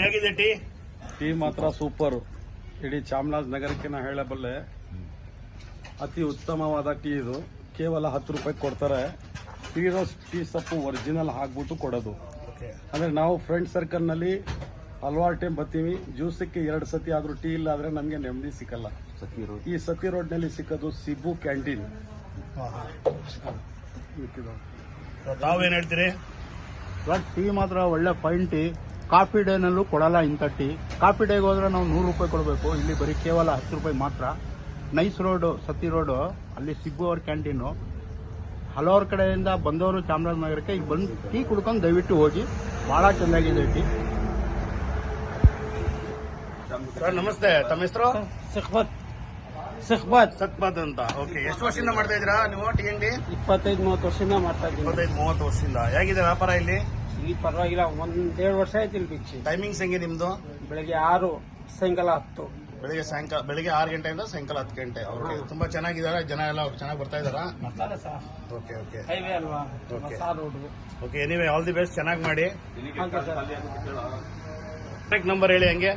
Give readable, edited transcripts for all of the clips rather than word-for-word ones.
ಹೇಗಿದೆ tea? Tea ಮಾತ್ರ super. ಇಡೀ ಚಾಮರಾಜನಗರಕ್ಕೆ ನಾ ಹೇಳಬಲ್ಲೆ, ಅತಿ ಉತ್ತಮವಾದ ಟೀ ಇದು. ಕೇವಲ 10 ರೂಪಾಯಿ ಕೊಡ್ತಾರೆ. ಟೀ ಸೊಪ್ಪು ಒರಿಜಿನಲ್ ಹಾಕ್ಬಿಟ್ಟು ಕೊಡೋದು. ಅಂದ್ರೆ ನಾವು ಫ್ರೆಂಡ್ ಸರ್ಕಲ್ ನಲ್ಲಿ ಹಲವಾರು ಟೈಮ್ ಬರ್ತೀವಿ. ಜ್ಯೂಸಕ್ಕೆ 2 ಸತಿ ಆದ್ರೂ ಟೀ ಇಲ್ಲ ಆದ್ರೆ ನಮ್ಗೆ ನೆಮ್ಮದಿ ಸಿಕ್ಕಲ್ಲ. ಈ ಸತಿ ರೋಡ್ ನಲ್ಲಿ ಸಿಕ್ಕೋದು ಸಿಬ್ಬು ಕ್ಯಾಂಟೀನ್. ತಾವೇನ್ ಹೇಳ್ತೀರಿ? ಟೀ ಮಾತ್ರ ಒಳ್ಳೆ ಫೈನ್ ಟೀ. ಕಾಫಿ ಡೇನಲ್ಲೂ ಕೊಡಲ್ಲ ಇಂಥ ಟೀ. ಕಾಫಿ ಡೇಗೆ ಹೋದ್ರೆ ನಾವು 100 ರೂಪಾಯಿ ಕೊಡಬೇಕು. ಇಲ್ಲಿ ಬರೀ ಕೇವಲ 10 ರೂಪಾಯಿ ಮಾತ್ರ. ನೈಸ್ ರೋಡ್, ಸತಿ ರೋಡ್, ಅಲ್ಲಿ ಸಿಬ್ಬು ಅವ್ರ ಕ್ಯಾಂಟೀನು. ಹಲವಾರು ಕಡೆಯಿಂದ ಬಂದವರು ಚಾಮರಾಜನಗರಕ್ಕೆ ಈಗ ಬಂದು ಟೀ ಕುಡ್ಕೊಂಡು ದಯವಿಟ್ಟು ಹೋಗಿ. ಬಹಳ ಚೆನ್ನಾಗಿದೆ ಟೀ. ಸರ್ ನಮಸ್ತೆ, ತಮ್ಮ ಹೆಸರು? ಸಖ್ಬತ್ ಅಂತ. ಓಕೆ, ಎಷ್ಟು ವರ್ಷದಿಂದ ಮಾಡ್ತಾ ಇದ್ದೀರಾ ನೀವು ಟೀ ಅಂಗಡಿ? 25-30 ವರ್ಷದಿಂದ ಮಾಡ್ತಾ ಇದ್ದೀನಿ. 25-30 ವರ್ಷದಿಂದ. ಹೇಗಿದೆ ವ್ಯಾಪಾರ ಇಲ್ಲಿ? ಇಲ್ಲಿ ಪರವಾಗಿಲ್ಲ, 1.5 ವರ್ಷ ಆಯ್ತು ಇಲ್ಲಿ ಬಿಚ್ಚಿ. ಟೈಮಿಂಗ್ಸ್ ಹೆಂಗೆ ನಿಮ್ದು? ಬೆಳಗ್ಗೆ 6, ಸಾಯಂಕಾಲ 10. ಬೆಳಿಗ್ಗೆ 6 ಗಂಟೆಯಿಂದ ಸಾಯಂಕಾಲ 10 ಗಂಟೆ. ಓಕೆ, ತುಂಬಾ ಚೆನ್ನಾಗಿದ್ದಾರೆ. ಜನ ಎಲ್ಲ ಚೆನ್ನಾಗಿ ಬರ್ತಾ ಇದಾರಾ? ಓಕೆ ಓಕೆ, ಹೈವೇ ಅಲ್ವಾ, ಹೊಸ road. Okay, anyway all the best, ಚೆನ್ನಾಗಿ ಮಾಡಿ. ಕಾಂಟ್ಯಾಕ್ಟ್ ನಂಬರ್ ಹೇಳಿ ಹಂಗೆ.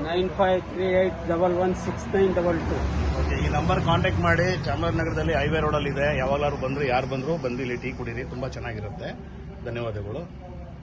9538116922. ಓಕೆ, ಈ ನಂಬರ್ ಕಾಂಟ್ಯಾಕ್ಟ್ ಮಾಡಿ. ಚಾಮರಾಜನಗರದಲ್ಲಿ ಹೈವೇ ರೋಡಲ್ಲಿ ಇದೆ. ಯಾವಾಗಲಾದ್ರು ಬಂದ್ರು, ಯಾರು ಬಂದ್ರು ಬಂದು ಇಲ್ಲಿ ಟೀ ಕುಡೀರಿ, ತುಂಬಾ ಚೆನ್ನಾಗಿರುತ್ತೆ. ಧನ್ಯವಾದಗಳು.